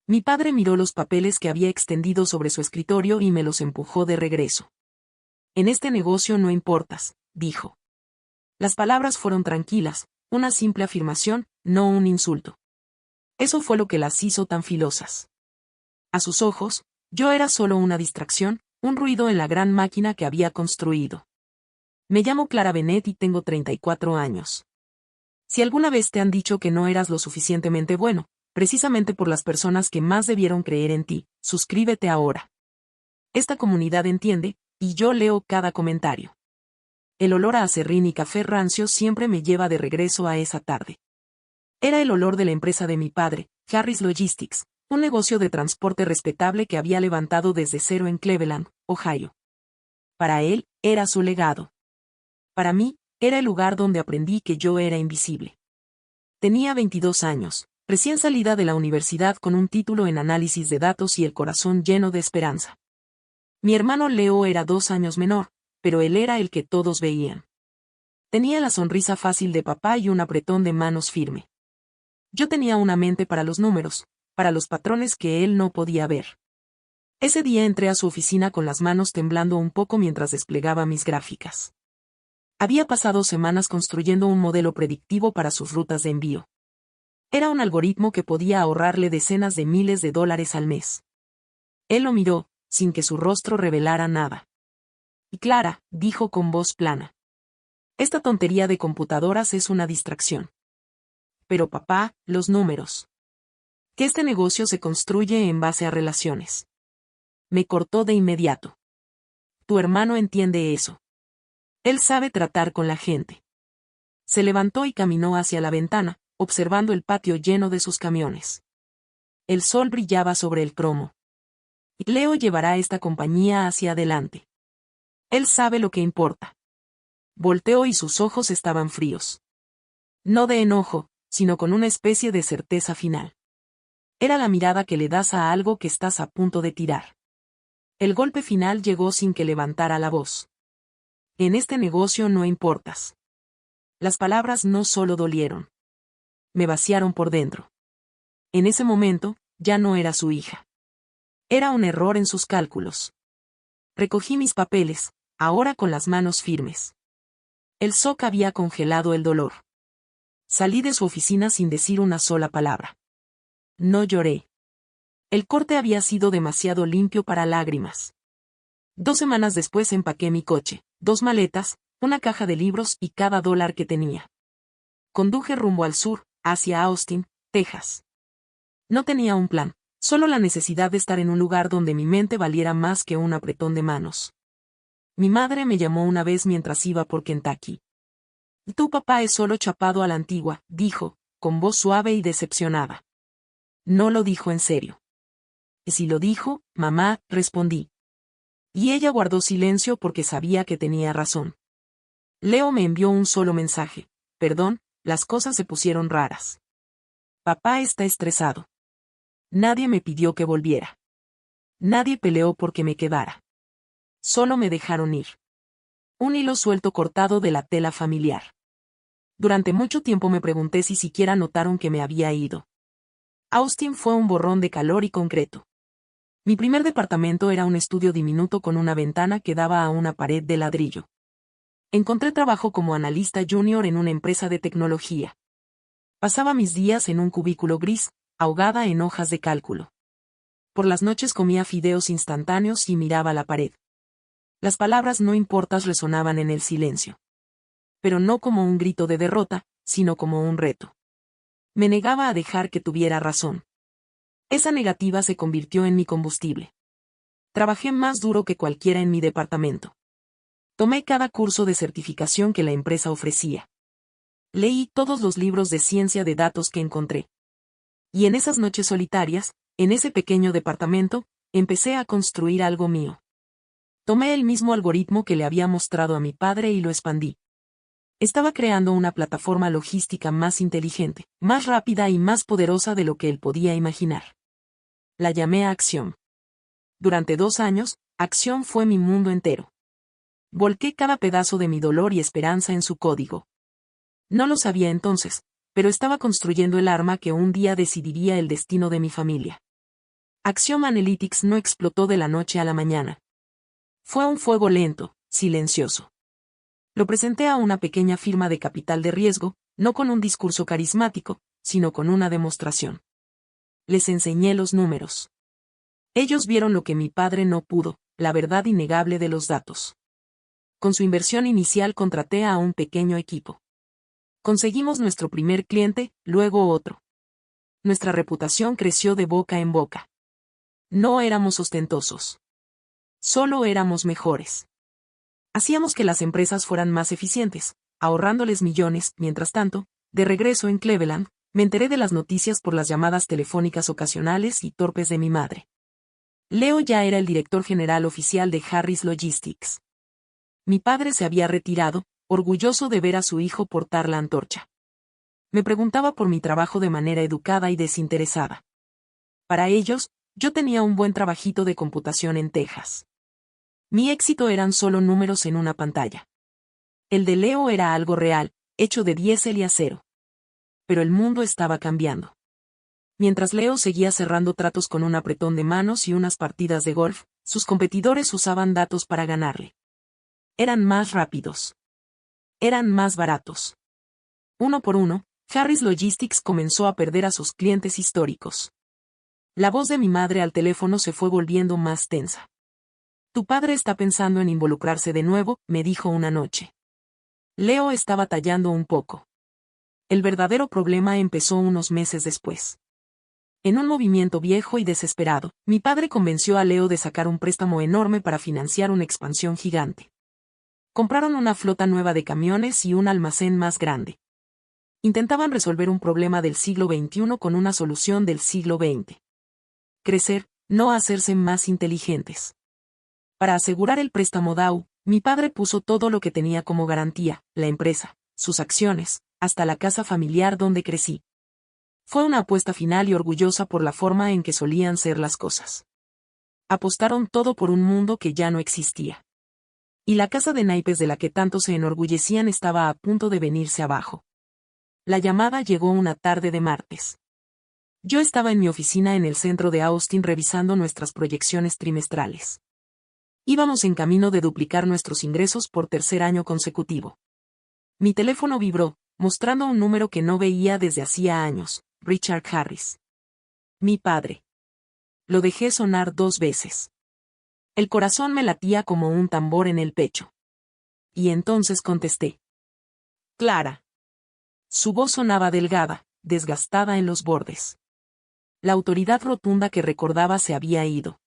Mi padre miró los papeles que había extendido sobre su escritorio y me los empujó de regreso. En este negocio no importas, dijo. Las palabras fueron tranquilas, una simple afirmación, no un insulto. Eso fue lo que las hizo tan filosas. A sus ojos, yo era solo una distracción, un ruido en la gran máquina que había construido. Me llamo Clara Bennett y tengo 34 años. Si alguna vez te han dicho que no eras lo suficientemente bueno, precisamente por las personas que más debieron creer en ti, suscríbete ahora. Esta comunidad entiende, y yo leo cada comentario. El olor a aserrín y café rancio siempre me lleva de regreso a esa tarde. Era el olor de la empresa de mi padre, Harris Logistics, un negocio de transporte respetable que había levantado desde cero en Cleveland, Ohio. Para él, era su legado. Para mí, era el lugar donde aprendí que yo era invisible. Tenía 22 años, recién salida de la universidad con un título en análisis de datos y el corazón lleno de esperanza. Mi hermano Leo era 2 años menor, pero él era el que todos veían. Tenía la sonrisa fácil de papá y un apretón de manos firme. Yo tenía una mente para los números, para los patrones que él no podía ver. Ese día entré a su oficina con las manos temblando un poco mientras desplegaba mis gráficas. Había pasado semanas construyendo un modelo predictivo para sus rutas de envío. Era un algoritmo que podía ahorrarle decenas de miles de dólares al mes. Él lo miró, sin que su rostro revelara nada. Y Clara, dijo con voz plana. Esta tontería de computadoras es una distracción. Pero papá, los números. Que este negocio se construye en base a relaciones. Me cortó de inmediato. Tu hermano entiende eso. Él sabe tratar con la gente. Se levantó y caminó hacia la ventana, observando el patio lleno de sus camiones. El sol brillaba sobre el cromo. Leo llevará esta compañía hacia adelante. Él sabe lo que importa. Volteó y sus ojos estaban fríos. No de enojo, sino con una especie de certeza final. Era la mirada que le das a algo que estás a punto de tirar. El golpe final llegó sin que levantara la voz. En este negocio no importas. Las palabras no solo dolieron. Me vaciaron por dentro. En ese momento, ya no era su hija. Era un error en sus cálculos. Recogí mis papeles, ahora con las manos firmes. El shock había congelado el dolor. Salí de su oficina sin decir una sola palabra. No lloré. El corte había sido demasiado limpio para lágrimas. 2 semanas después empaqué mi coche, 2 maletas, una caja de libros y cada dólar que tenía. Conduje rumbo al sur, hacia Austin, Texas. No tenía un plan, solo la necesidad de estar en un lugar donde mi mente valiera más que un apretón de manos. Mi madre me llamó una vez mientras iba por Kentucky. Tu papá es solo chapado a la antigua, dijo, con voz suave y decepcionada. No lo dijo en serio. Si lo dijo, mamá, respondí. Y ella guardó silencio porque sabía que tenía razón. Leo me envió un solo mensaje. Perdón, las cosas se pusieron raras. Papá está estresado. Nadie me pidió que volviera. Nadie peleó porque me quedara. Solo me dejaron ir. Un hilo suelto cortado de la tela familiar. Durante mucho tiempo me pregunté si siquiera notaron que me había ido. Austin fue un borrón de calor y concreto. Mi primer departamento era un estudio diminuto con una ventana que daba a una pared de ladrillo. Encontré trabajo como analista junior en una empresa de tecnología. Pasaba mis días en un cubículo gris, ahogada en hojas de cálculo. Por las noches comía fideos instantáneos y miraba la pared. Las palabras no importas resonaban en el silencio. Pero no como un grito de derrota, sino como un reto. Me negaba a dejar que tuviera razón. Esa negativa se convirtió en mi combustible. Trabajé más duro que cualquiera en mi departamento. Tomé cada curso de certificación que la empresa ofrecía. Leí todos los libros de ciencia de datos que encontré. Y en esas noches solitarias, en ese pequeño departamento, empecé a construir algo mío. Tomé el mismo algoritmo que le había mostrado a mi padre y lo expandí. Estaba creando una plataforma logística más inteligente, más rápida y más poderosa de lo que él podía imaginar. La llamé Acción. Durante 2 años, Acción fue mi mundo entero. Volqué cada pedazo de mi dolor y esperanza en su código. No lo sabía entonces, pero estaba construyendo el arma que un día decidiría el destino de mi familia. Axiom Analytics no explotó de la noche a la mañana. Fue un fuego lento, silencioso. Lo presenté a una pequeña firma de capital de riesgo, no con un discurso carismático, sino con una demostración. Les enseñé los números. Ellos vieron lo que mi padre no pudo, la verdad innegable de los datos. Con su inversión inicial contraté a un pequeño equipo. Conseguimos nuestro primer cliente, luego otro. Nuestra reputación creció de boca en boca. No éramos ostentosos. Solo éramos mejores. Hacíamos que las empresas fueran más eficientes, ahorrándoles millones. Mientras tanto, de regreso en Cleveland, me enteré de las noticias por las llamadas telefónicas ocasionales y torpes de mi madre. Leo ya era el director general oficial de Harris Logistics. Mi padre se había retirado, orgulloso de ver a su hijo portar la antorcha. Me preguntaba por mi trabajo de manera educada y desinteresada. Para ellos, yo tenía un buen trabajito de computación en Texas. Mi éxito eran solo números en una pantalla. El de Leo era algo real, hecho de diésel y acero. Pero el mundo estaba cambiando. Mientras Leo seguía cerrando tratos con un apretón de manos y unas partidas de golf, sus competidores usaban datos para ganarle. Eran más rápidos. Eran más baratos. Uno por uno, Harris Logistics comenzó a perder a sus clientes históricos. La voz de mi madre al teléfono se fue volviendo más tensa. Tu padre está pensando en involucrarse de nuevo, me dijo una noche. Leo estaba tallando un poco. El verdadero problema empezó unos meses después. En un movimiento viejo y desesperado, mi padre convenció a Leo de sacar un préstamo enorme para financiar una expansión gigante. Compraron una flota nueva de camiones y un almacén más grande. Intentaban resolver un problema del siglo XXI con una solución del siglo XX. Crecer, no hacerse más inteligentes. Para asegurar el préstamo Dow, mi padre puso todo lo que tenía como garantía, la empresa, sus acciones, hasta la casa familiar donde crecí. Fue una apuesta final y orgullosa por la forma en que solían ser las cosas. Apostaron todo por un mundo que ya no existía. Y la casa de naipes de la que tanto se enorgullecían estaba a punto de venirse abajo. La llamada llegó una tarde de martes. Yo estaba en mi oficina en el centro de Austin revisando nuestras proyecciones trimestrales. Íbamos en camino de duplicar nuestros ingresos por tercer año consecutivo. Mi teléfono vibró, mostrando un número que no veía desde hacía años, Richard Harris. Mi padre. Lo dejé sonar 2 veces. El corazón me latía como un tambor en el pecho. Y entonces contesté. Clara. Su voz sonaba delgada, desgastada en los bordes. La autoridad rotunda que recordaba se había ido.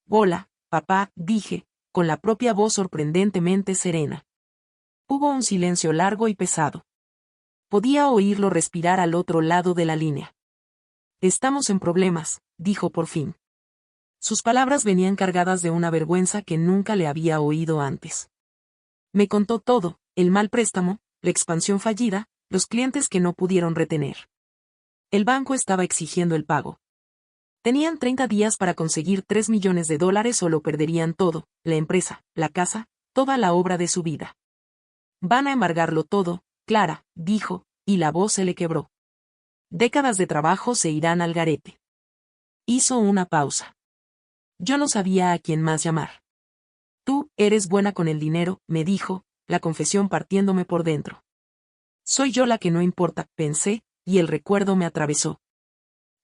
Hola, papá, dije, con la propia voz sorprendentemente serena. Hubo un silencio largo y pesado. Podía oírlo respirar al otro lado de la línea. Estamos en problemas, dijo por fin. Sus palabras venían cargadas de una vergüenza que nunca le había oído antes. Me contó todo, el mal préstamo, la expansión fallida, los clientes que no pudieron retener. El banco estaba exigiendo el pago. Tenían 30 días para conseguir $3 millones o lo perderían todo, la empresa, la casa, toda la obra de su vida. Van a embargarlo todo, Clara, dijo, y la voz se le quebró. Décadas de trabajo se irán al garete. Hizo una pausa. Yo no sabía a quién más llamar. Tú, eres buena con el dinero, me dijo, la confesión partiéndome por dentro. Soy yo la que no importa, pensé, y el recuerdo me atravesó.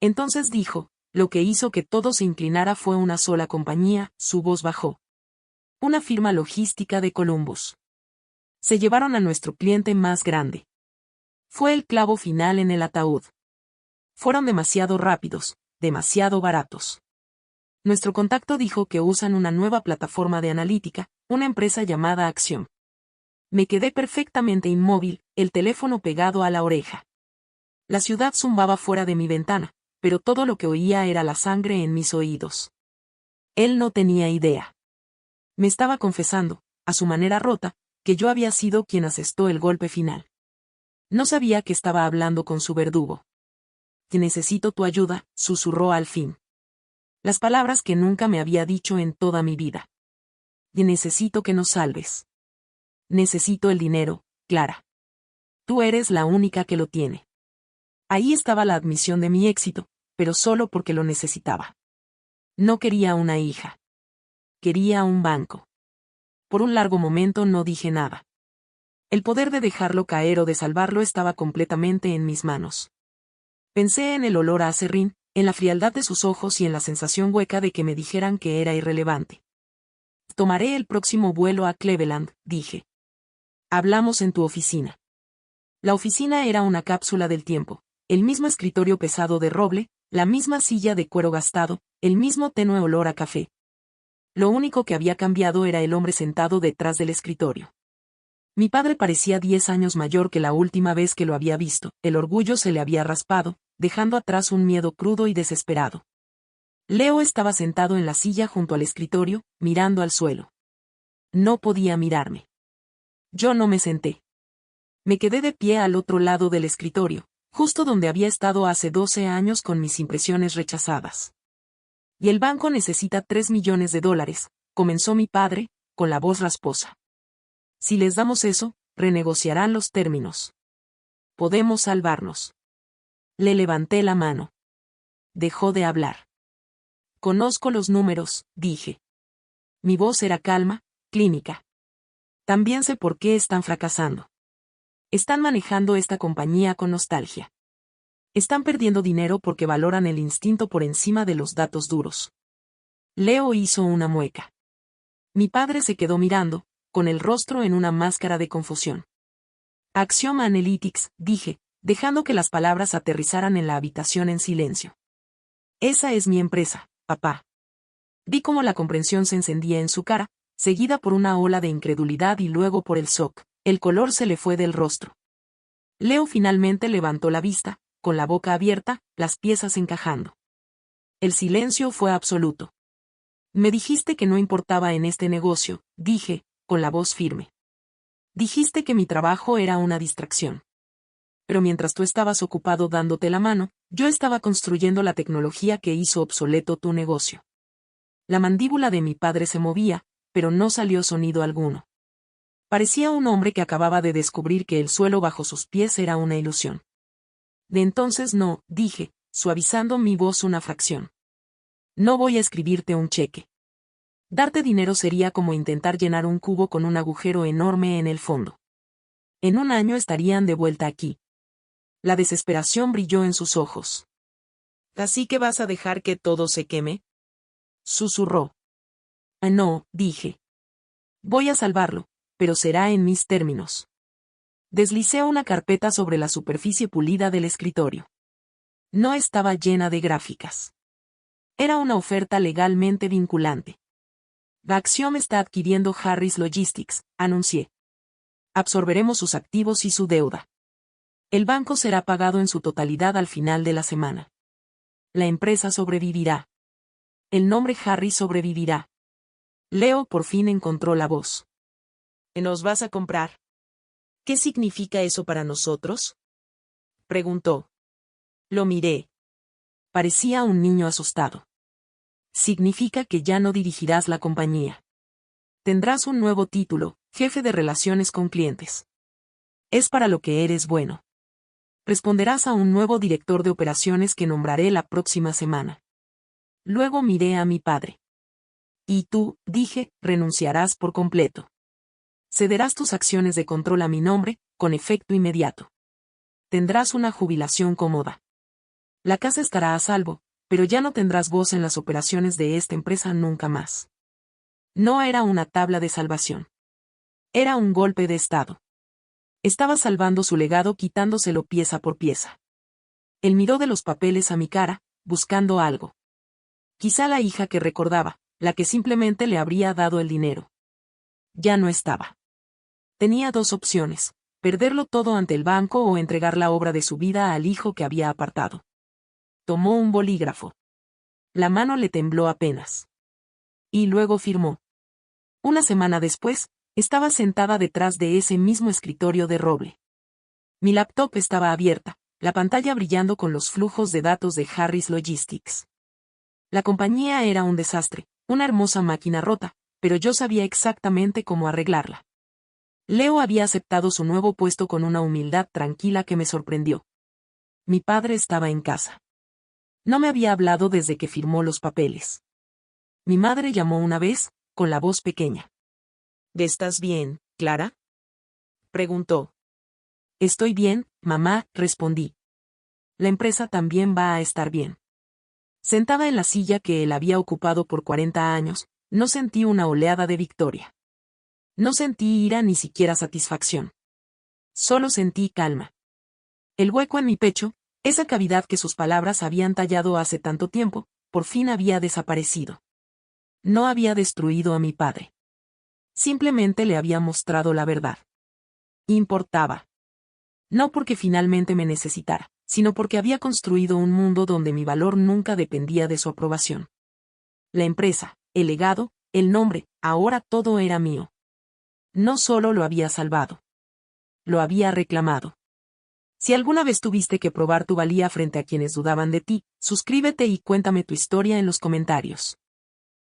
Entonces dijo, lo que hizo que todo se inclinara fue una sola compañía, su voz bajó. Una firma logística de Columbus. Se llevaron a nuestro cliente más grande. Fue el clavo final en el ataúd. Fueron demasiado rápidos, demasiado baratos. Nuestro contacto dijo que usan una nueva plataforma de analítica, una empresa llamada Axiom. Me quedé perfectamente inmóvil, el teléfono pegado a la oreja. La ciudad zumbaba fuera de mi ventana, pero todo lo que oía era la sangre en mis oídos. Él no tenía idea. Me estaba confesando, a su manera rota, que yo había sido quien asestó el golpe final. No sabía que estaba hablando con su verdugo. Necesito tu ayuda, susurró al fin. Las palabras que nunca me había dicho en toda mi vida. Necesito que nos salves. Necesito el dinero, Clara. Tú eres la única que lo tiene. Ahí estaba la admisión de mi éxito, pero solo porque lo necesitaba. No quería una hija. Quería un banco. Por un largo momento no dije nada. El poder de dejarlo caer o de salvarlo estaba completamente en mis manos. Pensé en el olor a aserrín, en la frialdad de sus ojos y en la sensación hueca de que me dijeran que era irrelevante. Tomaré el próximo vuelo a Cleveland, dije. Hablamos en tu oficina. La oficina era una cápsula del tiempo, el mismo escritorio pesado de roble, la misma silla de cuero gastado, el mismo tenue olor a café. Lo único que había cambiado era el hombre sentado detrás del escritorio. Mi padre parecía 10 años mayor que la última vez que lo había visto, el orgullo se le había raspado, dejando atrás un miedo crudo y desesperado. Leo estaba sentado en la silla junto al escritorio, mirando al suelo. No podía mirarme. Yo no me senté. Me quedé de pie al otro lado del escritorio, justo donde había estado hace 12 años con mis impresiones rechazadas. Y el banco necesita $3 millones, comenzó mi padre, con la voz rasposa. Si les damos eso, renegociarán los términos. Podemos salvarnos. Le levanté la mano. Dejó de hablar. Conozco los números, dije. Mi voz era calma, clínica. También sé por qué están fracasando. Están manejando esta compañía con nostalgia. Están perdiendo dinero porque valoran el instinto por encima de los datos duros. Leo hizo una mueca. Mi padre se quedó mirando, con el rostro en una máscara de confusión. Axiom Analytics, dije, dejando que las palabras aterrizaran en la habitación en silencio. Esa es mi empresa, papá. Vi cómo la comprensión se encendía en su cara, seguida por una ola de incredulidad y luego por el shock. El color se le fue del rostro. Leo finalmente levantó la vista, con la boca abierta, las piezas encajando. El silencio fue absoluto. Me dijiste que no importaba en este negocio, dije, con la voz firme. Dijiste que mi trabajo era una distracción. Pero mientras tú estabas ocupado dándote la mano, yo estaba construyendo la tecnología que hizo obsoleto tu negocio. La mandíbula de mi padre se movía, pero no salió sonido alguno. Parecía un hombre que acababa de descubrir que el suelo bajo sus pies era una ilusión. De entonces no, dije, suavizando mi voz una fracción. No voy a escribirte un cheque. Darte dinero sería como intentar llenar un cubo con un agujero enorme en el fondo. En un año estarían de vuelta aquí. La desesperación brilló en sus ojos. ¿Así que vas a dejar que todo se queme? Susurró. No, dije. Voy a salvarlo, pero será en mis términos. Deslicé una carpeta sobre la superficie pulida del escritorio. No estaba llena de gráficas. Era una oferta legalmente vinculante. Axiom está adquiriendo Harris Logistics, anuncié. Absorberemos sus activos y su deuda. El banco será pagado en su totalidad al final de la semana. La empresa sobrevivirá. El nombre Harris sobrevivirá. Leo por fin encontró la voz. ¿Nos vas a comprar? ¿Qué significa eso para nosotros? Preguntó. Lo miré. Parecía un niño asustado. Significa que ya no dirigirás la compañía. Tendrás un nuevo título, jefe de relaciones con clientes. Es para lo que eres bueno. Responderás a un nuevo director de operaciones que nombraré la próxima semana. Luego miré a mi padre. Y tú, dije, renunciarás por completo. Cederás tus acciones de control a mi nombre, con efecto inmediato. Tendrás una jubilación cómoda. La casa estará a salvo, pero ya no tendrás voz en las operaciones de esta empresa nunca más. No era una tabla de salvación. Era un golpe de estado. Estaba salvando su legado quitándoselo pieza por pieza. Él miró de los papeles a mi cara, buscando algo. Quizá la hija que recordaba, la que simplemente le habría dado el dinero. Ya no estaba. Tenía dos opciones, perderlo todo ante el banco o entregar la obra de su vida al hijo que había apartado. Tomó un bolígrafo. La mano le tembló apenas. Y luego firmó. Una semana después, estaba sentada detrás de ese mismo escritorio de roble. Mi laptop estaba abierta, la pantalla brillando con los flujos de datos de Harris Logistics. La compañía era un desastre, una hermosa máquina rota, pero yo sabía exactamente cómo arreglarla. Leo había aceptado su nuevo puesto con una humildad tranquila que me sorprendió. Mi padre estaba en casa. No me había hablado desde que firmó los papeles. Mi madre llamó una vez, con la voz pequeña. ¿Estás bien, Clara?, preguntó. Estoy bien, mamá, respondí. La empresa también va a estar bien. Sentada en la silla que él había ocupado por 40 años, no sentí una oleada de victoria. No sentí ira ni siquiera satisfacción. Solo sentí calma. El hueco en mi pecho, esa cavidad que sus palabras habían tallado hace tanto tiempo, por fin había desaparecido. No había destruido a mi padre. Simplemente le había mostrado la verdad. Importaba. No porque finalmente me necesitara, sino porque había construido un mundo donde mi valor nunca dependía de su aprobación. La empresa, el legado, el nombre, ahora todo era mío. No solo lo había salvado. Lo había reclamado. Si alguna vez tuviste que probar tu valía frente a quienes dudaban de ti, suscríbete y cuéntame tu historia en los comentarios.